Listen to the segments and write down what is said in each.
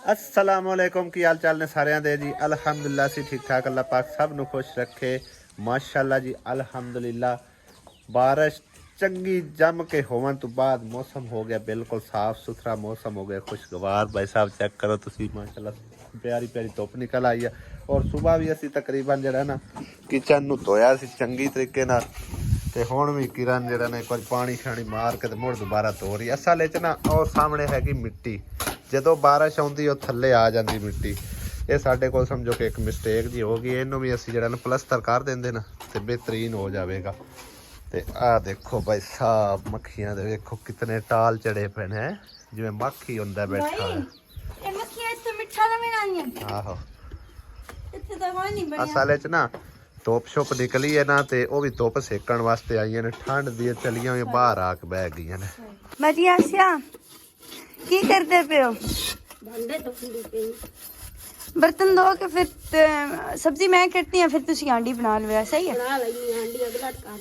अस्सलाम वालेकुम की हाल चाल ने सारिਆਂ ਦੇ जी अल्हम्दुलिल्लाह सी ठीक ठाक अल्लाह पाक सब ਨੂੰ खुश रखे माशाअल्लाह जी अल्हम्दुलिल्लाह बारिश चंगी जम के होवन तो बाद मौसम हो गया बिल्कुल साफ सुथरा मौसम हो गया खुशगवार भाई साहब चेक करो तुसी माशाअल्लाह प्यारी प्यारी धुप निकल आई है और सुबह भी असी तकरीबन जरा ना किचन ਨੂੰ ਧੋਇਆ ਸੀ ਚੰਗੀ ਤਰੀਕੇ ਨਾਲ ਤੇ ਹੁਣ ਵੀ ਕਿਰਨ ਜਿਹੜਾ ਨੇ ਇੱਕ ਵਾਰ ਪਾਣੀ ਛਾਣੀ ਮਾਰ ਕੇ ਤੇ ਮੁੜ ਦੁਬਾਰਾ ਧੋ ਰਹੀ ਅਸਲ ਵਿੱਚ ਨਾ ਉਹ ਸਾਹਮਣੇ ਹੈਗੀ ਮਿੱਟੀ ਜਦੋਂ ਬਾਰਿਸ਼ ਆਉਂਦੀ ਉਹ ਥੱਲੇ ਆ ਜਾਂਦੀ ਮਿੱਟੀ ਇਹ ਸਾਡੇ ਕੋਲ ਸਮਝੋ ਕਿ ਇੱਕ ਮਿਸਟੇਕ ਜੀ ਹੋ ਗਈ ਇਹਨੂੰ ਵੀ ਅਸੀਂ ਜਿਹੜਾ ਨਾ ਪਲਸਤਰ ਕਰ ਦਿੰਦੇ ਨਾ ਤੇ ਬਿਹਤਰੀਨ ਹੋ ਜਾਵੇਗਾ ਤੇ ਆਹ ਦੇਖੋ ਭਾਈ ਸਾਹਿਬ ਮੱਖੀਆਂ ਦੇ ਵੇਖੋ ਕਿਤਨੇ ਟਾਲ ਚੜੇ ਪਏ ਨੇ ਜਿਵੇਂ ਮੱਖੀ ਹੁੰਦਾ ਬੈਠਾ ਇਹ ਮੱਖੀਆਂ ਇੱਥੇ ਮਿੱਠਾ ਨਾ ਬਣਾਈਆਂ ਆਹੋ ਇੱਥੇ ਤਾਂ ਕੋਈ ਨਹੀਂ ਬਣਿਆ ਅਸਲ ਵਿੱਚ ਨਾ ਧੁੱਪ ਛੁੱਪ ਨਿਕਲੀ ਹੈ ਨਾ ਤੇ ਉਹ ਵੀ ਧੁੱਪ ਸੇਕਣ ਵਾਸਤੇ ਆਈਆਂ ਨੇ ਠੰਡ ਦੀ ਚਲੀਆਂ ਹੋਈਆਂ ਬਾਹਰ ਆ ਕੇ ਬਹਿ ਗਈਆਂ ਨੇ ਮਜੀ ਆਸਿਆ ਕੀ ਕਰਦੇ ਪਏ ਹੋ भांडे धोने पे बर्तन धो के फिर सब्जी मैं कटती हैं फिर तुसी आंडी बना लो सही है बना लगी हांडी अगला कर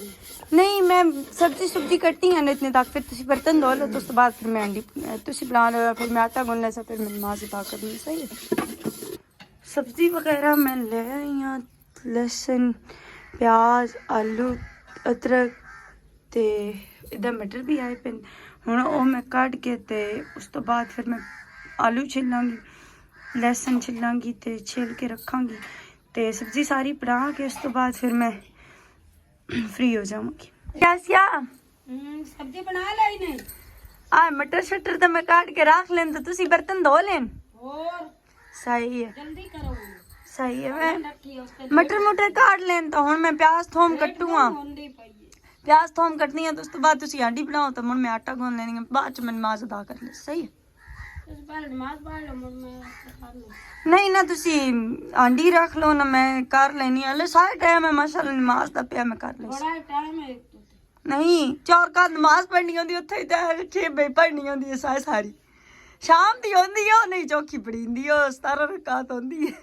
नहीं मैं सब्जी कटती हैं ना इतने तक फिर तुसी बर्तन धो लो तो उसके बाद फिर मैं आंडी तुसी बना लो फिर मैं आटा गूंद सा फिर मैं नमाज अदा कर लूँ सही है सब्जी वगैरह मैं ले आई हूँ लहसुन प्याज आलू अदरक ते इधर मटर भी आए पे ਹੁਣ ਉਹ ਮੈਂ ਕੱਢ ਕੇ ਤੇ ਉਸ ਤੋਂ ਬਾਅਦ ਫਿਰ ਮੈਂ ਆਲੂ ਛਿੱਲਾਂਗੀ ਲਸਣ ਛਿੱਲਾਂਗੀ ਤੇ ਛਿੱਲ ਕੇ ਰੱਖਾਂਗੀ ਤੇ ਸਬਜ਼ੀ ਸਾਰੀ ਬਣਾ ਕੇ ਉਸ ਤੋਂ ਬਾਅਦ ਫਿਰ ਮੈਂ ਫ੍ਰੀ ਹੋ ਜਾਵਾਂਗੀ ਕਿਆ सब्जी बना लाई ने ਆ ਮਟਰ ਸ਼ਟਰ ਤਾਂ ਮੈਂ ਕੱਢ ਕੇ ਰੱਖ ਲੈਣ ਤੇ ਤੁਸੀਂ ਬਰਤਨ ਧੋ ਲੈਣ और ਸਹੀ ਹੈ जल्दी करो ਸਹੀ ਹੈ ਮੈਂ रखी उसके ਮਟਰ ਕੱਢ ਲੈਣ ਤਾਂ ਹੁਣ ਮੈਂ ਪਿਆਜ਼ ਥੋਮ ਕੱਟੂਆਂ होंदी पई प्याज थोम कटनी है तो उसके बाद तुसी आंडी बनाओ तो मुड़ मैं आटा गूंद लेनी है बाद च मैं नमाज अदा कर ले सही है उस बार नमाज पढ़ लो मुझ में खा लो नहीं ना तुसी आंडी रख लो ना मैं कर लेनी है ले सारे टाइम है माशाल्लाह नमाज दा पिया मैं कर ले बड़ा टाइम है नहीं चार का नमाज पढ़नी होंदी उत्थे ही 6 बजे पढ़नी होंदी है सारी शाम दी होंदी है नहीं चौकी पड़ी होंदी है 17 रकात होंदी है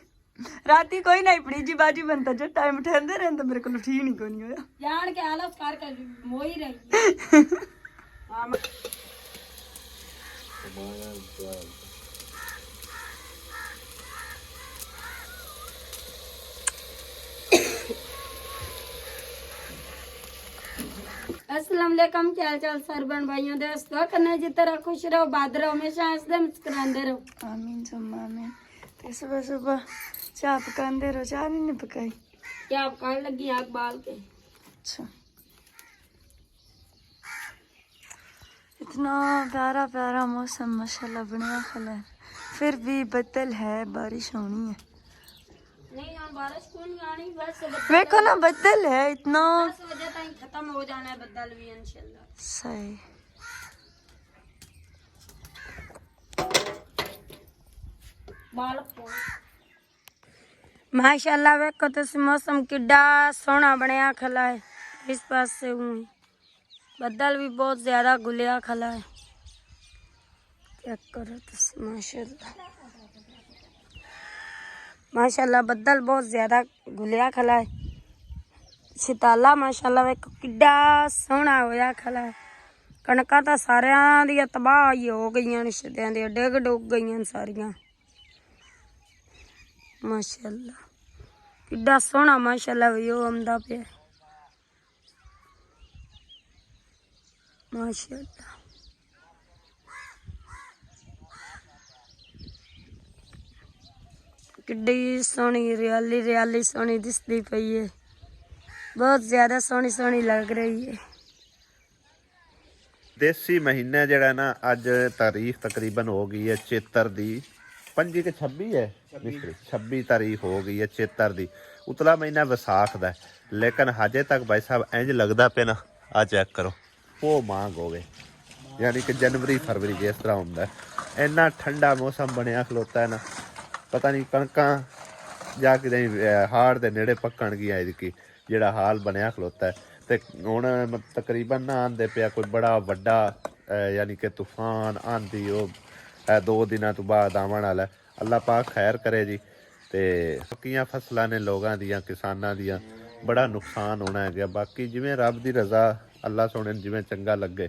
राती कोई नहीं पड़ी जी बाजी बनता जो टाइम उठांदे रहंदे मेरे को ठीक नहीं कोनी होया जान के आलस कर मोई रही हां अस्सलाम वालेकुम क्या हाल चाल सरबन भाइयों दोस्तों कन्ने जिस तरह खुश रहो बाद रहो हमेशा हंसदे मुस्कुराते रहो आमीन सुम्मा आमीन ते सुबह सुबह चाय पकांदे रहो चाय नहीं पकाई क्या आप काट लगी आग बाल के अच्छा इतना प्यारा प्यारा मौसम माशाल्लाह बनया खला है फिर भी बदल है बारिश होनी है नहीं हम बारिश क्यों नहीं आनी बस देखो ना बदल है इतना 10 बजे तक खत्म हो जाना है बदल भी इंशाल्लाह सही बाल को माशाल्लाह वेखो तुसी मौसम किड्डा सोहना बनया खला है इस पास से हूँ बदल भी बहुत ज्यादा गुलिया खला है चेक करो तुसी माशाल्लाह माशाल्लाह बदल बहुत ज्यादा गुलिया खला है सिताला माशाल्लाह वेखो किड्डा सोहना होया खला है कणकां तां सारियां दी तबाह ही हो गईयां ने छद्यां दी डिग डुग गईयां सारियां माशाल्लाह किड्डा सोहना माशाल्लाह व्यू आंदा पिया माशाल्लाह किड्डी सोहनी रियाली सोहनी दिसदी पई है बहुत ज्यादा सोहनी सोहनी लग रही है देसी महीना ਜਿਹੜਾ ਨਾ ਅੱਜ ਤਾਰੀਖ ਤਕਰੀਬਨ ਹੋ ਗਈ ਹੈ ਚੇਤਰ ਦੀ 25 ਕਿ 26 ਹੈ ਮਿਸਟਰ 26 ਤਾਰੀਖ ਹੋ ਗਈ ਹੈ ਚੇਤਰ ਦੀ ਉਤਲਾ ਮਹੀਨਾ ਵਿਸਾਖ ਦਾ ਲੇਕਿਨ ਹਜੇ ਤੱਕ ਭਾਈ ਸਾਹਿਬ ਇੰਜ ਲੱਗਦਾ ਪਿਆ ਨਾ ਆ ਚੈੱਕ ਕਰੋ ਉਹ ਮਾਂਗ ਹੋਵੇ ਯਾਨੀ ਕਿ ਜਨਵਰੀ ਫਰਵਰੀ ਜਿਸ ਤਰ੍ਹਾਂ ਹੁੰਦਾ ਇੰਨਾ ਠੰਡਾ ਮੌਸਮ ਬਣਿਆ ਖਲੋਤਾ ਹੈ ਨਾ ਪਤਾ ਨਹੀਂ ਕਣਕਾਂ ਜਾ ਕੇ ਹਾੜ ਦੇ ਨੇੜੇ ਪੱਕਣਗੀਆਂ ਇਹਦੀ ਜਿਹੜਾ ਹਾਲ ਬਣਿਆ ਖਲੋਤਾ ਹੈ ਤੇ ਹੁਣ ਤਕਰੀਬਨ ਨਾ ਆਂਦੇ ਪਿਆ ਕੋਈ ਬੜਾ ਵੱਡਾ ਯਾਨੀ ਕਿ ਤੂਫਾਨ ਆਂਦੀ ਉਹ 2 ਦਿਨਾਂ ਤੋਂ ਬਾਅਦ ਆਉਣ ਵਾਲਾ ਅੱਲਾ ਪਾਕ ਖੈਰ ਕਰੇ ਜੀ ਤੇ ਪੱਕੀਆਂ ਫਸਲਾਂ ਨੇ ਲੋਕਾਂ ਦੀਆਂ ਕਿਸਾਨਾਂ ਦੀਆਂ ਬੜਾ ਨੁਕਸਾਨ ਹੋਣਾ ਹੈਗਾ ਬਾਕੀ ਜਿਵੇਂ ਰੱਬ ਦੀ ਰਜ਼ਾ ਅੱਲਾ ਸੋਹਣੇ ਜਿਵੇਂ ਚੰਗਾ ਲੱਗੇ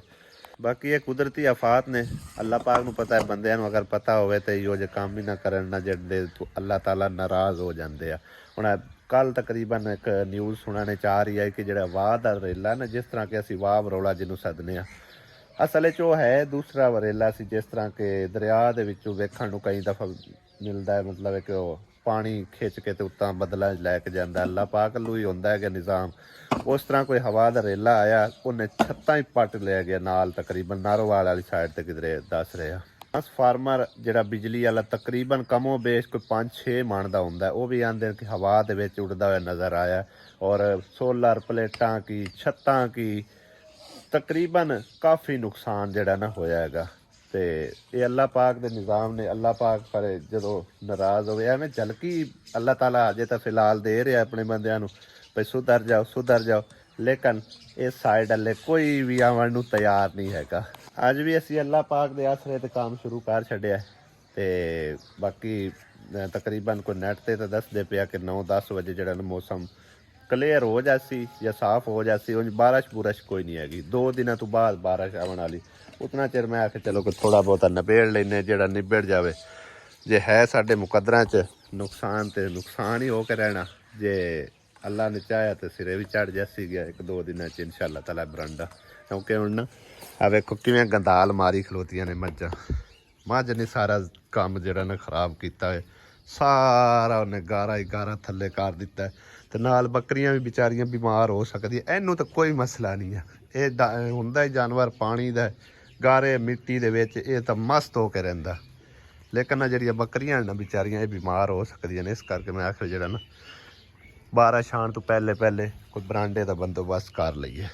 ਬਾਕੀ ਇਹ ਕੁਦਰਤੀ ਆਫਾਤ ਨੇ, ਅੱਲਾਹ ਪਾਕ ਨੂੰ ਪਤਾ ਹੈ। ਬੰਦਿਆਂ ਨੂੰ ਅਗਰ ਪਤਾ ਹੋਵੇ ਤੇ ਇਹੋ ਜਿਹੇ ਕੰਮ ਹੀ ਨਾ ਕਰਨ ਨਾ ਜਿਹੜੇ ਤੋਂ ਅੱਲਾਹ ਤਾਲਾ ਨਾਰਾਜ਼ ਹੋ ਜਾਂਦੇ ਆ। ਹੁਣ ਕੱਲ ਤਕਰੀਬਨ ਇੱਕ ਨਿਊਜ਼ ਸੁਣਨ ਚ ਆ ਰਹੀ ਹੈ ਕਿ ਜਿਹੜਾ ਵਾਹ ਦਾ ਰੇਲਾ ਨਾ, ਜਿਸ ਤਰ੍ਹਾਂ ਕਿ ਅਸੀਂ ਵਾਹ ਵਰੋਲਾ ਜਿਹਨੂੰ ਸੱਦਨੇ ਆ, ਅਸਲ 'ਚ ਉਹ ਹੈ ਦੂਸਰਾ ਵਰੇਲਾ ਸੀ। ਜਿਸ ਤਰ੍ਹਾਂ ਕਿ ਦਰਿਆ ਦੇ ਵਿੱਚੋਂ ਵੇਖਣ ਨੂੰ ਕਈ ਦਫਾ ਮਿਲਦਾ ਹੈ, ਮਤਲਬ ਕਿ ਉਹ ਪਾਣੀ ਖਿੱਚ ਕੇ ਤੇ ਉੱਤਾਂ ਬਦਲਾਂ ਲੈ ਕੇ ਜਾਂਦਾ। ਅੱਲਾਹ ਪਾਕ ਨੂੰ ਹੀ ਹੁੰਦਾ ਹੈ ਕਿ ਨਿਜ਼ਾਮ। ਉਸ ਤਰ੍ਹਾਂ ਕੋਈ ਹਵਾ ਦਾ ਰੇਲਾ ਆਇਆ, ਉਹਨੇ ਛੱਤਾਂ ਹੀ ਪੱਟ ਲਿਆ ਗਿਆ ਨਾਲ, ਤਕਰੀਬਨ ਨਾਰੋਵਾਲ ਵਾਲੀ ਸਾਈਡ ਤੇ ਕਿਧਰੇ ਦੱਸ ਰਿਹਾ। ਟਰਾਂਸਫਾਰਮਰ ਜਿਹੜਾ ਬਿਜਲੀ ਵਾਲਾ ਤਕਰੀਬਨ ਕਮੋ ਬੇਸ਼ ਕੋਈ 5-6 ਮਣ ਦਾ ਹੁੰਦਾ, ਉਹ ਵੀ ਆਂਦੇ ਕਿ ਹਵਾ ਦੇ ਵਿੱਚ ਉੱਡਦਾ ਹੋਇਆ ਨਜ਼ਰ ਆਇਆ। ਔਰ ਸੋਲਰ ਪਲੇਟਾਂ ਕੀ ਛੱਤਾਂ ਕੀ ਤਕਰੀਬਨ ਕਾਫੀ ਨੁਕਸਾਨ ਜਿਹੜਾ ਨਾ ਹੋਇਆ ਹੈਗਾ। ਤੇ ਇਹ ਅੱਲਾਹ ਪਾਕ ਦੇ ਨਿਜ਼ਾਮ ਨੇ। ਅੱਲਾਹ ਪਾਕ ਪਰ ਜਦੋਂ ਨਾਰਾਜ਼ ਹੋਵੇ ਐਵੇਂ ਝਲਕੀ ਅੱਲਾਹ ਤਾਲਾ ਅਜੇ ਤਾਂ ਫਿਲਹਾਲ ਦੇ ਰਿਹਾ ਆਪਣੇ ਬੰਦਿਆਂ ਨੂੰ ਭਈ ਸੁਧਰ ਜਾਓ ਸੁਧਰ ਜਾਓ, ਲੇਕਿਨ ਇਸ ਸਾਈਡ ਹਲੇ ਕੋਈ ਵੀ ਆਉਣ ਨੂੰ ਤਿਆਰ ਨਹੀਂ ਹੈਗਾ। ਅੱਜ ਵੀ ਅਸੀਂ ਅੱਲਾਹ ਪਾਕ ਦੇ ਆਸਰੇ ਤੇ ਕੰਮ ਸ਼ੁਰੂ ਕਰ ਛੱਡਿਆ ਤੇ ਬਾਕੀ ਤਕਰੀਬਨ ਕੋਈ ਨੈਟ ਤੇ ਤਾਂ ਦੱਸਦੇ ਪਿਆ ਕਿ 9-10 ਵਜੇ ਜਿਹੜਾ ਨਾ ਮੌਸਮ ਕਲੀਅਰ ਹੋ ਜਾਸੀ ਜਾਂ ਸਾਫ਼ ਹੋ ਜਾਸੀ। ਉਂਝ ਬਾਰਿਸ਼ ਬੁਰਸ਼ ਕੋਈ ਨਹੀਂ ਹੈਗੀ। 2 ਦਿਨਾਂ ਤੋਂ ਬਾਅਦ ਬਾਰਿਸ਼ ਆਉਣ ਵਾਲੀ। ਉਤਨਾ ਚਿਰ ਮੈਂ ਆਖਿਆ ਚਲੋ ਕਿ ਥੋੜਾ ਬਹੁਤਾ ਨਿਬੇੜ ਲੈਨੇ, ਜਿਹੜਾ ਨਿਬੜ ਜਾਵੇ। ਜੇ ਹੈ ਸਾਡੇ ਮੁਕੱਦਰਾਂ 'ਚ ਨੁਕਸਾਨ ਤੇ ਨੁਕਸਾਨ ਹੀ ਹੋ ਕੇ ਰਹਿਣਾ, ਜੇ ਅੱਲਾ ਨੇ ਚਾਹਿਆ ਤੇ ਸਿਰੇ ਵੀ ਚੜ ਜਾਸੀ ਗਿਆ 1-2 ਦਿਨਾਂ 'ਚ ਇਨਸ਼ਾਅੱਲਾ ਤਾਲਾ ਬਰਾਂਡਾ। ਕਿਉਂਕਿ ਹੁਣ ਨਾ ਆ ਵੇਖੋ ਕਿਵੇਂ ਗੰਦਾਲ ਮਾਰੀ ਖਲੋਤੀਆਂ ਨੇ ਮੱਝਾਂ। ਮੱਝ ਨੇ ਸਾਰਾ ਕੰਮ ਜਿਹੜਾ ਨਾ ਖਰਾਬ ਕੀਤਾ ਹੈ, ਸਾਰਾ ਉਹਨੇ ਗਾਰਾ ਹੀ ਗਾਰਾ ਥੱਲੇ ਕਰ ਦਿੱਤਾ ਹੈ। ਤੇ ਨਾਲ ਬੱਕਰੀਆਂ ਵੀ ਵਿਚਾਰੀਆਂ ਬਿਮਾਰ ਹੋ ਸਕਦੀਆਂ। ਇਹਨੂੰ ਤਾਂ ਕੋਈ ਮਸਲਾ ਨਹੀਂ ਹੈ, ਇਹ ਹੁੰਦਾ ਹੀ ਜਾਨਵਰ ਪਾਣੀ ਦਾ ਗਾਰੇ ਮਿੱਟੀ ਦੇ ਵਿੱਚ, ਇਹ ਤਾਂ ਮਸਤ ਹੋ ਕੇ ਰਹਿੰਦਾ। ਲੇਕਿਨ ਜਿਹੜੀਆਂ ਬੱਕਰੀਆਂ ਨਾ ਵਿਚਾਰੀਆਂ ਇਹ ਬਿਮਾਰ ਹੋ ਸਕਦੀਆਂ ਨੇ। ਇਸ ਕਰਕੇ ਮੈਂ ਆਖਿਆ ਜਿਹੜਾ ਨਾ ਬਾਰਿਸ਼ ਆਉਣ ਤੋਂ ਪਹਿਲੇ ਕੋਈ ਬਰਾਂਡੇ ਦਾ ਬੰਦੋਬਸਤ ਕਰ ਲਈਏ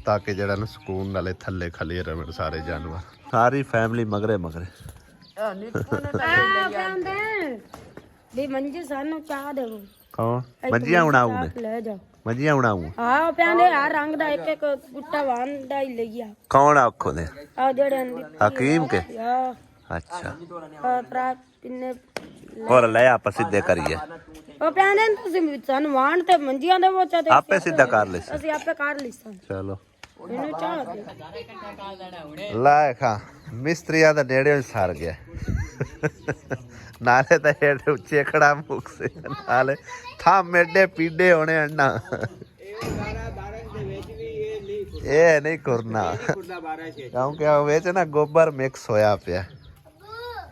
ਤਾਂ ਕਿ ਜਿਹੜਾ ਨਾ ਸਕੂਨ ਨਾਲੇ ਥੱਲੇ ਖਲੇ ਰਹਿਣ ਸਾਰੇ ਜਾਨਵਰ। ਸਾਰੀ ਫੈਮਿਲੀ ਮਗਰੇ ਵੀ ਮੰਜੀ ਸਾਨੂੰ ਚਾਹ ਦੇਵੋ। ਕੌਣ ਮੰਜੀਆਂ ਉਣਾਊ ਨੇ? ਲੈ ਜਾ ਮੰਜੀਆਂ ਉਣਾਊ। ਹਾਂ ਪਿਆਂਦੇ ਹਰ ਰੰਗ ਦਾ ਇੱਕ ਇੱਕ ਗੁੱਟਾ ਵਾਂਡਾ ਹੀ ਲਈ ਆ। ਕੌਣ ਆਖੋ ਦੇ? ਆ ਜਿਹੜੇ ਅੰਦੀ ਹਕੀਮ ਕੇ? ਆ ਅੱਛਾ ਪ੍ਰਾਤ ਕਿੰਨੇ ਹੋਰ ਲੈ ਆਪਾਂ ਸਿੱਧੇ ਕਰੀਏ। ਉਹ ਪਿਆਂਦੇ ਤੁਸੀਂ ਸਾਨੂੰ ਵਾਂਡ ਤੇ ਮੰਜੀਆਂ ਦੇ ਵੋਚਾ ਤੇ ਆਪੇ ਸਿੱਧਾ ਕਰ ਲੈ। ਅਸੀਂ ਆਪੇ ਕਰ ਲਿਸਾਂ। ਚਲੋ ਇਹਨੂੰ ਚਾਹ ਦੇ ਲੈ ਖਾ ਮਿਸਤਰੀਆਂ ਦਾ ਨੇੜੇ ਸਰ ਗਿਆ। ਨਾਲੇ ਤਾਂ ਇਹ ਉੱਚੇ ਖੜਾ ਮੁੱਕ ਸੇ ਨਾਲੇ ਥਾਂ ਮੇਡੇ ਪੀੜੇ ਹੋਣੇ ਅੰਨਾ। ਇਹ ਨਹੀਂ ਕਰਨਾ ਕਿਉਂਕਿ ਉਹ ਵਿੱਚ ਨਾ ਗੋਬਰ ਮਿਕਸ ਹੋਇਆ ਪਿਆ।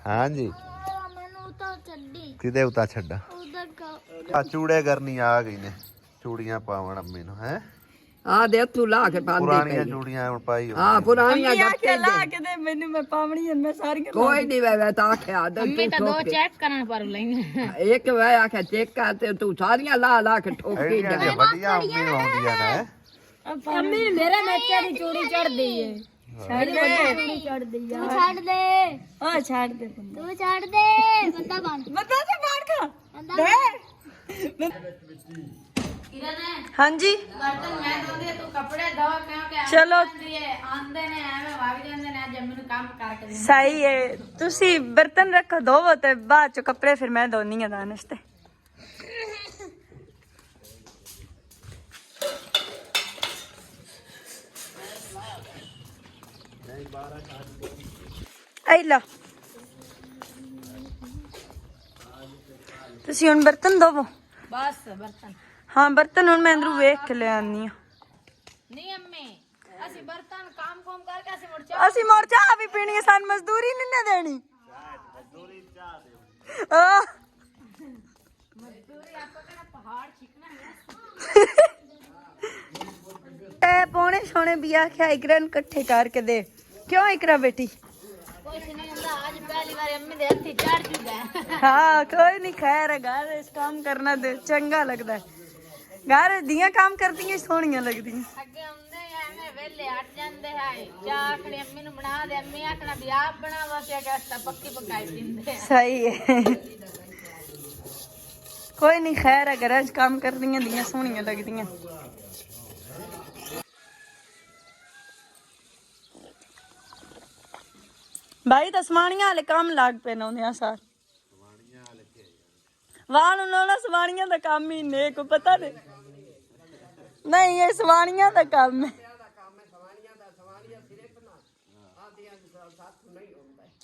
ਹਾਂਜੀ ਕਿਦੇ ਉਤਾ ਛੱਡਾ ਆ ਚੂੜੇ ਕਰਨੀ ਆ ਗਈ ਨੇ। ਚੂੜੀਆਂ ਪਾਵਣ ਅੰਮੀ ਨੂੰ ਹੈ। ਆ ਦੇ ਤੂੰ ਲਾ ਕੇ ਪਾ ਪੁਰਾਣੀਆਂ ਚੂੜੀਆਂ ਹੁਣ ਪਾਈ। ਹਾਂ ਪੁਰਾਣੀਆਂ ਗੱਟੇ ਲਾ ਕੇ ਦੇ ਮੈਨੂੰ, ਮੈਂ ਪਾਵਣੀ ਮੈਂ ਸਾਰੀਆਂ ਕੋਈ ਨਹੀਂ ਵੇ ਤਾਂ ਆਖਿਆ ਤੂੰ ਦੋ ਚੈੱਕ ਕਰਨ ਪਰ ਲੈਣੇ ਇੱਕ ਵੇ ਆਖਿਆ ਚੈੱਕ ਕਰ ਤੇ ਤੂੰ ਸਾਰੀਆਂ ਲਾ ਕੇ ਠੋਕੀ ਜਾ। ਇਹ ਵਧੀਆ ਅੰਮੀ ਨੂੰ ਆਉਂਦੀਆਂ ਨੇ। ਅੰਮੀ ਮੇਰੇ ਮੇਚੇ ਦੀ ਚੂੜੀ ਚੜਦੀ ਏ। ਛੱਡ ਦੇ ਚੂੜੀ ਚੜਦੀ ਆ। ਛੱਡ ਦੇ ਆ ਛੱਡ ਦੇ ਤੂੰ ਛੱਡ ਦੇ ਬੰਦਾ ਬਣ ਬਤਾ ਤੇ ਬਾੜ ਖਾ ਦੇ। ਹਾਂਜੀ ਬਰਤਨ ਮੈਂ ਧੋਂਦੀ ਤੂੰ ਕੱਪੜੇ ਧੋ ਕਿਉਂਕਿ ਚਲੋ ਆਂਦੇ ਨੇ ਐਵੇਂ ਵਗ ਜਾਂਦੇ ਨੇ। ਅੱਜ ਮੈਨੂੰ ਕੰਮ ਕਰਕੇ ਦੇ। ਸਹੀ ਹੈ। ਤੁਸੀਂ ਬਰਤਨ ਰੱਖੋ ਧੋਵੋ ਤੇ ਬਾਅਦ ਚ ਕੱਪੜੇ ਫਿਰ ਮੈਂ ਧੋਨੀ ਆ ਦਾਨਿਸ਼ ਤੇ। ਆਈ ਲਾ ਤੁਸੀਂ ਹੁਣ ਬਰਤਨ ਧੋਵੋ। ਬਸ ਬਰਤਨ ਹਾਂ ਬਰਤਨ ਹੁਣ ਮੈਂ ਅੰਦਰੋਂ ਵੇਖ ਕੇ ਲੈ ਆਨੀ ਆ। ਨਹੀਂ ਅੰਮੀ ਅਸੀਂ ਬਰਤਨ ਕੰਮ ਕਰਕੇ ਅਸੀਂ ਮੁੜ ਚਾਹ ਵੀ ਪੀਣੀ ਹੈ, ਸਾਨੂੰ ਮਜ਼ਦੂਰੀ ਨਹੀਂ ਨਾ ਦੇਣੀ। ਆਹ ਤੇ ਪੌਣੇ ਸੋਨੇ ਵੀ ਆਖਿਆ ਇਕਰਨ ਇਕੱਠੇ ਕਰਕੇ ਦੇ। ਕਿਉਂ ਇਕਰਾ ਬੇਟੀ? ਕੁਛ ਨਹੀਂ ਹੁੰਦਾ। ਅੱਜ ਪਹਿਲੀ ਵਾਰ ਅੰਮੀ ਦੇ ਹੱਥੀ ਚੜ ਚੁੱਕਾ। हाँ कोई नहीं, खैर है घर इस काम करना दे चंगा लगता है। घर दियां काम करती हैं सोहनियां लगदी हैं। ਅੱਗੇ ਹੁੰਦੇ ਐਵੇਂ ਵੇਲੇ ਹਟ ਜਾਂਦੇ ਹੈ। ਚਾਹ ਆਖਣੀ ਅੰਮੀ ਨੂੰ ਬਣਾ ਦੇ। ਅੰਮੀ ਆਖਣਾ ਵੀ ਆਪ ਬਣਾਵਾ ਤੇ ਅਗਸਤਾ ਪੱਕੀ ਪਕਾਈ ਦਿੰਦੇ। सही है कोई नहीं, खैर है घर च काम करती हैं दियां सोहनियां लगदी हैं। भाई तो सवाणियां वाले काम लग पे ना सार वाहन उन्होंने सवाणियां दा काम ही ने को पता नहीं ये सवाणियां दा काम है।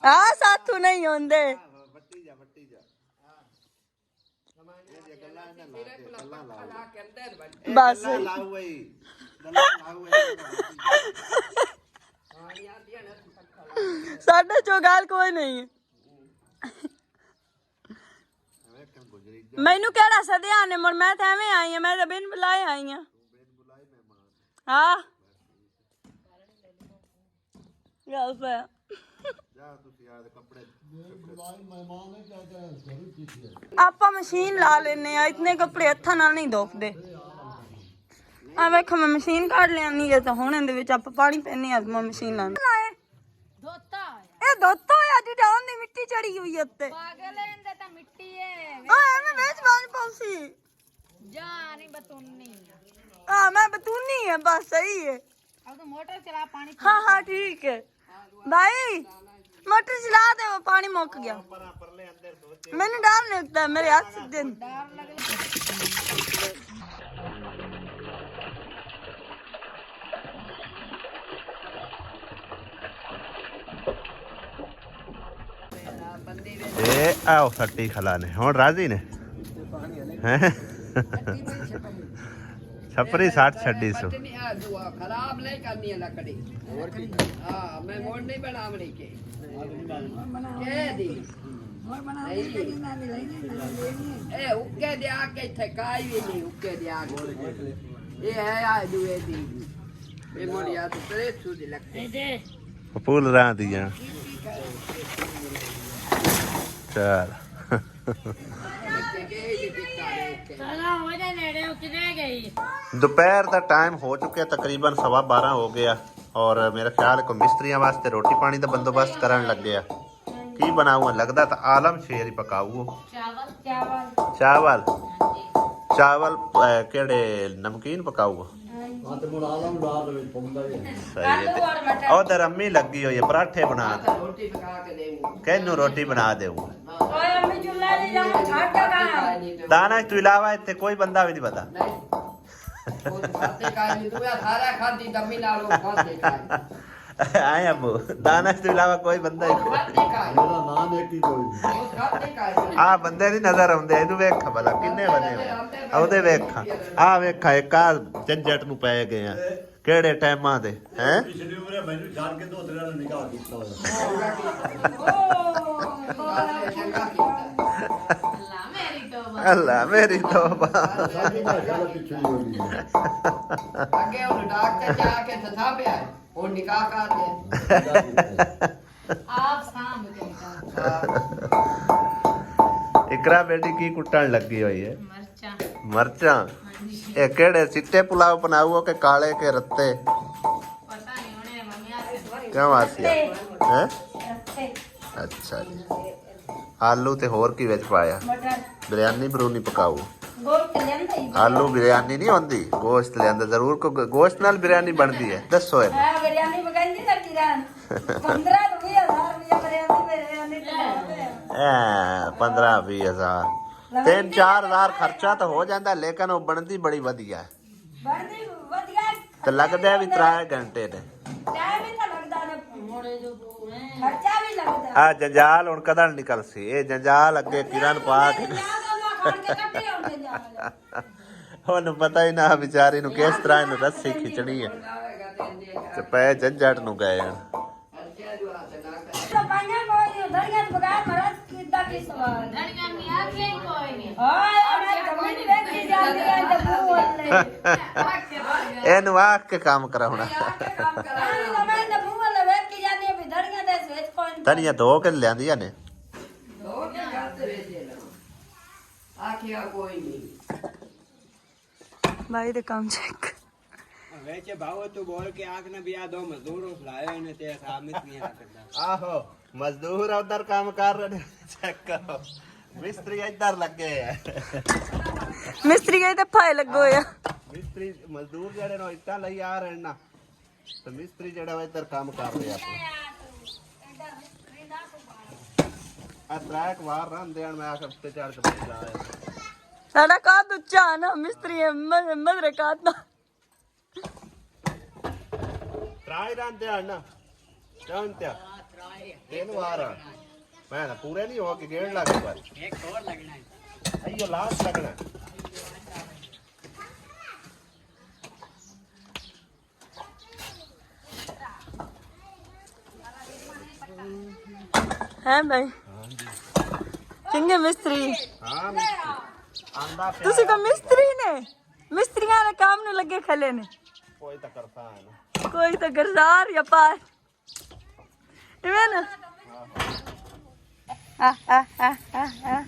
ਆ ਸਾਥੂ ਨਹੀਂ ਹੁੰਦੇ ਵੱਟੀ ਜਾ ਇਹ ਗੱਲਾਂ ਇਹਨਾਂ ਲਾ ਦੇ ਬਸ ਲਾਉ ਬਈ ਗੱਲਾਂ ਲਾਉ ਸਾਡੇ ਚੋਂ ਗੱਲ ਕੋਈ ਨਹੀਂ ਹੈ। ਮੈਨੂੰ ਕਿਹੜਾ ਸਦਿਆ ਨੇ ਮੁੜ ਮੈਂ ਤਾਂ ਐਵੇਂ ਆਈ ਆ ਮੈਂ ਤਾਂ ਬਿਨ ਬੁਲਾਏ ਆਈ ਆ ਹਾਂ ਗੱਲ ਪਾ ਜਾ ਤੁਸੀਂ ਆ ਦੇ ਕੱਪੜੇ ਆਪਾਂ ਮਸ਼ੀਨ ਲਾ ਲੈਨੇ ਆ ਇਤਨੇ ਕੱਪੜੇ ਹੱਥਾਂ ਨਾਲ ਨਹੀਂ ਧੋਖਦੇ ਆ ਵੇਖੋ ਮੈਂ ਮਸ਼ੀਨ ਕੱਢ ਲਿਆਨੀ ਹੈ ਤਾਂ ਹੁਣ ਇਹਦੇ ਵਿੱਚ ਆਪਾਂ ਪਾਣੀ ਪੈਨੇ ਆ ਮੈਂ ਮਸ਼ੀਨ ਨਾਲ ਧੋਤਾ ਇਹ ਧੋਤਾ ਹੋਇਆ ਜੀ ਡਾਉਨ ਦੀ ਮਿੱਟੀ ਚੜੀ ਹੋਈ ਹੈ ਉੱਤੇ ਪਾਗਲ ਇਹਦੇ ਤਾਂ ਮਿੱਟੀ ਹੈ ਆ ਐਵੇਂ ਵਿੱਚ ਬਾਜ ਪੌਂਸੀ ਜਾ ਨਹੀਂ ਬਤੂਨੀ ਆ ਮੈਂ ਬਤੂਨੀ ਹੈ ਬਸ ਸਹੀ ਹੈ अब तो मोटर चला पानी हाँ हाँ ठीक है भाई मोटर चला दे वो पानी मुक गया मैंने डाल नहीं लगता मेरे हाथ से दिन ਇਹ ਆਓ ਸੱਟੀ ਖਲਾ ਨੇ ਹੁਣ ਰਾਜ਼ੀ ਨੇ ਹੈ ਛਪਰੀ 60 ਛੱਡੀ ਸੋ नहीं आ दुआ खराब नहीं करनी है लकड़ी हाँ मैं मोड़ नहीं बनावनी के दी ए उक्के दे आके थकाई भी नहीं उक्के दे आके ये है आ दुए दी मैं मोड़िया तो तेरे सूदी लगते ਫੂਲ ਰਾਂ ਦੀਆਂ ਚਲ दोपहर का टाइम हो चुके तकरीबन 12:15 हो गया और मेरा ख्याल है को मिस्त्रियों वास्ते रोटी पानी का बंदोबस्त करन लग गया की बनाऊँ लगता तो आलम शेर ही पकाऊ चावल चावल केड़े नमकीन पकाऊ उधर अम्मी लगी हुई है पराठे बना रोटी पका के देऊँ कहनू रोटी बना दे दाना तू इलावा इतने कोई बंदा भी नहीं पता आए अबू दाना तू इलावा कोई बंदा आ बंदे नहीं नजर आउंदे इनू वेख भला किन्ने बने आउदे वेख आ वेखा एक आ झंझट नू पै गए आ ਕਿਹੜੇ ਟਾਈਮਾਂ ਦੇ ਹੈ ਪਿਛਲੀ ਉਮਰੇ ਮੈਨੂੰ ਜਾਣ ਕੇ ਦੋ ਤੇਰਾ ਨਿਕਾਹ ਕੀਤਾ ਹੋਇਆ ਅੱਲਾ ਮੇਰੀ ਤੋਬਾ ਸਾਡੀ ਭਾਸ਼ਾ ਦਾ ਪਿੱਛੇ ਨਹੀਂ ਹੋਣੀ ਅੱਗੇ ਉਹ ਡਾਕਟਰ ਜਾ ਕੇ ਦੱਸਾ ਪਿਆ ਉਹ ਨਿਕਾਹ ਕਰਦੇ आप शाम ਇਕਰਾ ਬੇਟੀ ਕੀ ਕੁੱਟਣ ਲੱਗੀ ਹੋਈ ਹੈ मरचा ਮਰਚਾਂ ਇਹ ਕਿਹੜੇ ਚਿੱਟੇ ਪੁਲਾਵ ਬਣਾਉਓ ਕਿ ਕਾਲੇ ਕੇ ਰੱਤੇ पता नहीं उन्हें मम्मी आके ਕਿਉਂ ਆਸਿਆ ਹੈ ਅੱਛਾ ਜੀ ਆਲੂ ਤੇ ਹੋਰ ਕੀ ਵਿੱਚ ਪਾਇਆ ਬਿਰਿਆਨੀ ਬਰੂਨੀ ਪਕਾਓ ਆਲੂ ਬਿਰਿਆਨੀ ਨਹੀਂ ਹੁੰਦੀ ਗੋਸ਼ਤ ਲਿਆਂਦਾ ਜ਼ਰੂਰ ਕੋ ਗੋਸ਼ਤ ਨਾਲ ਬਿਰਿਆਨੀ ਬਣਦੀ ਹੈ ਦੱਸੋ ਇਹ बिरयानी पकाई थी किरान 15 तो 20,000 बिरयानी ਐ 15-20 ਹਜ਼ਾਰ 3-4 ਹਜ਼ਾਰ ਖਰਚਾ ਤਾਂ ਹੋ ਜਾਂਦਾ ਲੇਕਿਨ ਉਹ ਬਣਦੀ ਬੜੀ ਵਧੀਆ बढ़ती वधिया ਤੇ ਲੱਗਦਾ ਵੀ 3 ਘੰਟੇ ਨੇ टाइम ही तो लगता है खर्चा भी लगता ਆ ਜੰਜਾਲ ਹੁਣ ਕਦੋਂ ਨਿਕਲ ਸੀ ਇਹ ਜੰਜਾਲ ਅੱਗੇ ਕਿਰਨ ਪਾ ਕੇ ਉਹਨੂੰ ਪਤਾ ਹੀ ਨਾ ਵਿਚਾਰੀ ਨੂੰ ਕਿਸ ਤਰ੍ਹਾਂ ਇਹਨੂੰ ਰੱਸੀ ਖਿੱਚਣੀ ਹੈ ਤੇ ਪੈ ਜੰਜਟ ਨੂੰ ਗਏ ਹਨ धनिया में आके कोई नहीं ਇਹਨੂੰ ਆਖ ਕੇ ਕੰਮ ਕਰਾਉਣਾ ਧਨੀਆ ਧੋ ਕੇ ਲਿਆਂਦੀਆਂ ਨੇ ਆਖਿਆ ਕੋਈ ਨਹੀਂ भाई दे काम चेक वैसे भाव तो बोल के आग ने भी आ दो मजदूरों लाए ने ते सामने नहीं करता ਆਹੋ ਮਜ਼ਦੂਰ ਉਧਰ ਕੰਮ ਕਰ ਰਹੇ ਨੇ ਚੈੱਕ ਕਰੋ ਮਿਸਤਰੀ ਇੱਧਰ ਲੱਗੇ ਆ मिस्त्री गए तो फाय लगो या ਮਿਸਤਰੀ ਮਜ਼ਦੂਰ ਜਿਹੜੇ ਨੇ ਇੱਟਾਂ ਲਈ ਆ ਰਹੇ ਨਾ ਤੇ ਮਿਸਤਰੀ ਜਿਹੜਾ ਵਾ ਇੱਧਰ ਕੰਮ ਕਰ ਰਿਹਾ ਆ ਟਰੈਕ ਵਾਰ ਰਨ ਦੇਣ ਮੈਂ ਆਖਰ ਤੇ ਚੜ ਕੇ ਬੈਠ ਜਾਇਆ साडा का दुच्चा ना मिस्त्री मदरे का ना ਟਰਾਈ ਰਨ ਦੇਣ ਨਾ ਚਾਹਨ ਤੇ 3 ਵਾਰ ਮੈਂ ਨਾ ਪੂਰੇ ਨਹੀਂ ਹੋ ਕੇ 1.5 ਲੱਖ ਵਾਰ एक और लगना है ਅਈਓ ਲਾਸਟ ਲੱਗਣਾ है भाई चंगे मिस्त्री ਹਾਂ ਆਂਦਾ ਪਿਆ ਤੁਸੀਂ ਕੋ ਮਿਸਤਰੀ ਨੇ ਮਿਸਤਰੀਆਂ ਦੇ ਕੰਮ ਨੂੰ ਲੱਗੇ ਖਲੇ ਨੇ ਕੋਈ ਤਾਂ ਕਰਤਾ ਹੈ ਨਾ ਕੋਈ ਤਾਂ ਗਰਜ਼ਾਰ ਜਾਂ ਪਾਰ ਇਵੇਂ ਨਾ ਆ ਆ ਆ ਆ ਆ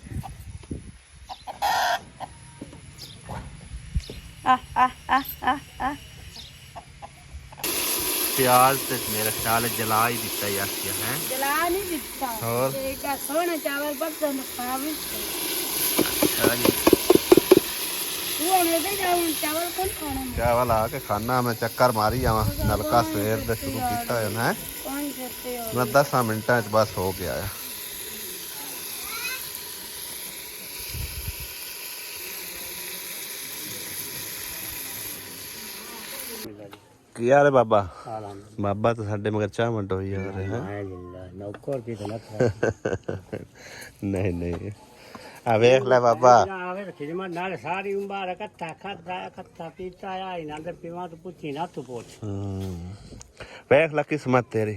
ਪਿਆਜ਼ ਤੇ ਮੇਰਾ ਖਿਆਲ ਜਲਾ ਹੀ ਦਿੱਤਾ ਯਾਰ ਕੀ ਹੈ जला नहीं दिखता और? एक सोना चावल बर्तन खावे वो मेरे चावल कौन खाना ਚਾਵਲ ਆ ਕੇ ਖਾਣਾ ਮੈਂ ਚੱਕਰ ਮਾਰੀ ਜਾਵਾਂ ਨਲਕਾ ਸਵੇਰ ਦਾ ਸ਼ੁਰੂ ਕੀਤਾ ਹੋਇਆ ਨਾ कौन करते हो ਮੈਂ 10 ਮਿੰਟਾਂ ਚ ਬਸ ਹੋ ਗਿਆ ਆ ਕੀ ਹਾਲ ਹੈ ਬਾਬਾ ਬਾਬਾ ਤਾਂ ਸਾਡੇ ਮਗਰ ਚਾਹ ਮੰਡ ਹੋਈ ਜਾ ਰਿਹਾ ਹੈ नौकर की तो ਨਹੀਂ ਨਹੀਂ ਆ ਵੇਖ ਲੈ ਬਾਬਾ आवे खिदमत नाल सारी उम्र इकट्ठा खाता इकट्ठा पीता आया इना दे पीवा तो पूछी ना तू पूछ ਵੇਖ ਲੈ ਕਿਸਮਤ ਤੇਰੀ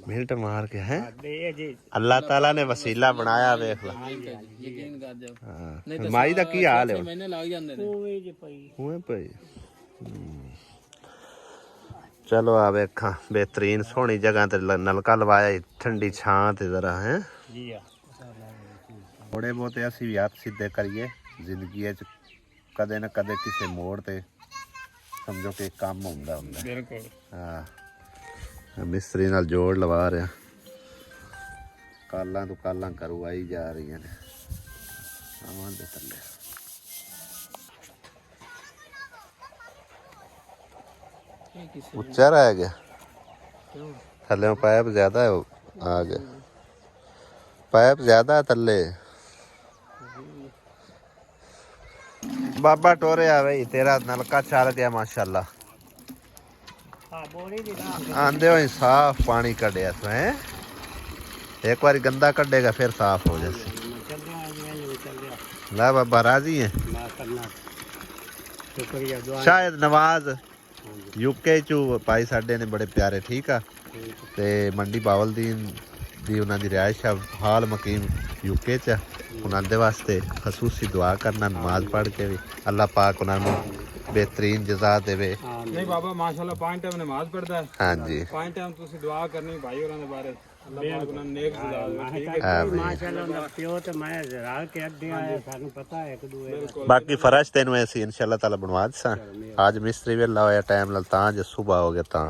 ਮਿੰਟ ਮਾਰ ਕੇ ਹੈ ये जी ਅੱਲਾਹ ਤਾਲਾ ਨੇ ਵਸੀਲਾ ਬਣਾਇਆ ਵੇਖ ਲੈ ਹਾਂ ਮਾਈ ਦਾ ਕੀ ਹਾਲ ਹੈ ओए जी पई ਹੋਏ ਭਾਈ ਚਲੋ ਆ ਵੇਖਾਂ ਬਿਹਤਰੀਨ ਸੋਹਣੀ ਜਗ੍ਹਾ ਤੇ ਨਲਕਾ ਲਵਾਇਆ ਈ, ਠੰਡੀ ਛਾਂ ਤੇ ਜ਼ਰਾ ਹੈ जी हां ਥੋੜੇ ਬਹੁਤੇ ਅਸੀਂ ਵੀ ਹੱਥ ਸਿੱਧੇ ਕਰੀਏ ਜ਼ਿੰਦਗੀ 'ਚ ਕਦੇ ਨਾ ਕਦੇ ਕਿਸੇ ਮੋੜ ਤੇ ਸਮਝੋ ਕਿ ਕੰਮ ਹੁੰਦਾ बिल्कुल ਹਾਂ ਮਿਸਤਰੀ ਨਾਲ ਜੋੜ ਲਵਾ ਰਿਹਾ ਕਾਲਾਂ ਤੋਂ ਕਾਲਾਂ ਕਰਵਾਈ ਜਾ ਰਹੀਆਂ ਨੇ ਆਵਾਂ ਦੇ ਥੱਲੇ ਉੱਚਾ ਰਹਿ ਗਿਆ ਥੱਲੇ ਪਾਇਪ ਜ਼ਿਆਦਾ ਹੈ ਆ ਗਿਆ ਪਾਇਪ ਜ਼ਿਆਦਾ ਥੱਲੇ ਬਾਬਾ ਟੋਰਿਆ ਬਈ ਤੇਰਾ ਨਲਕਾ ਚੱਲ ਗਿਆ ਮਾਸ਼ਾਅੱਲਾ हां बोरी दी ना ਆਂਦੇ ਹੋਏ ਸਾਫ ਪਾਣੀ ਕੱਢਿਆ ਤੂੰ ਹੈ ਇੱਕ ਵਾਰੀ ਗੰਦਾ ਕੱਢੇਗਾ ਫਿਰ ਸਾਫ ਹੋ ਜਾશે चल रहा है ये चल रहा ਲੈ ਬਾਬਾ ਰਾਜ਼ੀ ਹੈ ना करना शुक्रिया दुआ ਸ਼ਾਇਦ ਨਵਾਜ਼ ਯੂਕੇ ਚ ਭਾਈ ਸਾਡੇ ਨੇ ਬੜੇ ਪਿਆਰੇ ਠੀਕ ਆ ਤੇ ਮੰਡੀ ਬਾਵਲਦੀਨ ਦੀ ਉਹਨਾਂ ਦੀ ਰਿਹਾਇਸ਼ ਆ ਹਾਲ ਮਕੀਮ ਯੂਕੇ ਚ ਉਹਨਾਂ ਦੇ ਵਾਸਤੇ ਖਸੂਸੀ ਦੁਆ ਕਰਨਾ ਨਮਾਜ਼ ਪੜ੍ਹ ਕੇ ਵੀ ਅੱਲਾਹ ਪਾਕ ਉਹਨਾਂ ਨੂੰ ਬਿਹਤਰੀਨ ਜਜ਼ਾ ਦੇਵੇ ਨਹੀਂ ਬਾਬਾ ਮਾਸ਼ਾਅੱਲਾ 5 ਟਾਈਮ ਨਮਾਜ਼ ਪੜਦਾ ਹੈ ਹਾਂਜੀ 5 ਟਾਈਮ ਤੁਸੀਂ ਦੁਆ ਕਰਨੀ ਭਾਈ ਹੋਰਾਂ ਦੇ ਬਾਰੇ ਅੱਲਾਹ ਪਾਕ ਉਹਨਾਂ ਨੂੰ ਨੇਕ ਜਜ਼ਾ ਦੇਵੇ ਠੀਕ ਹੈ ਆਮੀਨ। माशाल्लाह ना पियो तो मैं जरा के अड्डे आया सानू पता है एक दूए ਬਾਕੀ ਫਰਸ਼ ਤੈਨੂੰ ਐਸੀ ਇਨਸ਼ਾਅੱਲਾ ਤਾਲਾ ਬਣਵਾ ਦਸਾਂ ਅੱਜ ਮਿਸਤਰੀ ਵੇਲਾ ਹੋਇਆ ਟਾਈਮ ਨਾਲ ਤਾਂ ਜੇ ਸਵੇਰ ਹੋ ਗਿਆ ਤਾਂ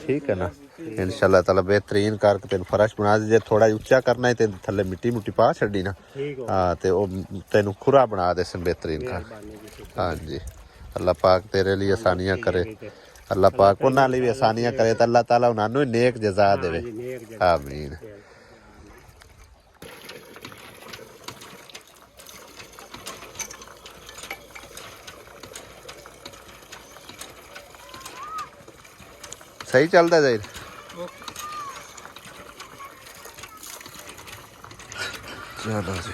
ਠੀਕ ਹੈ ਨਾ ਇਨਸ਼ਾਅੱਲਾ ਤਾਲਾ ਬਿਹਤਰੀਨ ਕਰਕੇ ਤੈਨੂੰ ਫਰਸ਼ ਬਣਾ ਦੇ ਜੇ ਥੋੜਾ ਉੱਚਾ ਕਰਨਾ ਹੈ ਤੇ ਥੱਲੇ ਮਿੱਟੀ ਮੁੱਟੀ ਪਾ ਛੱਡੀ ਨਾ ठीक हो ਹਾਂ ਤੇ ਉਹ ਤੈਨੂੰ ਖੁਰਾ ਬਣਾ ਦੇ ਸਨ ਬਿਹਤਰੀਨ ਕਰ ਹਾਂਜੀ ਅੱਲਾਹ ਪਾਕ ਤੇਰੇ ਲਈ ਆਸਾਨੀਆਂ ਕਰੇ ਅੱਲਾਹ ਪਾਕ ਉਹਨਾਂ ਲਈ ਵੀ ਆਸਾਨੀਆਂ ਕਰੇ ਤਾਂ ਅੱਲਾਹ ਤਾਲਾ ਉਹਨਾਂ ਨੂੰ ਨੇਕ ਜਜ਼ਾ ਦੇਵੇ ਆਮੀਨ ਸਹੀ ਚੱਲਦਾ ਜਾਈ ਚਲੋ ਜੀ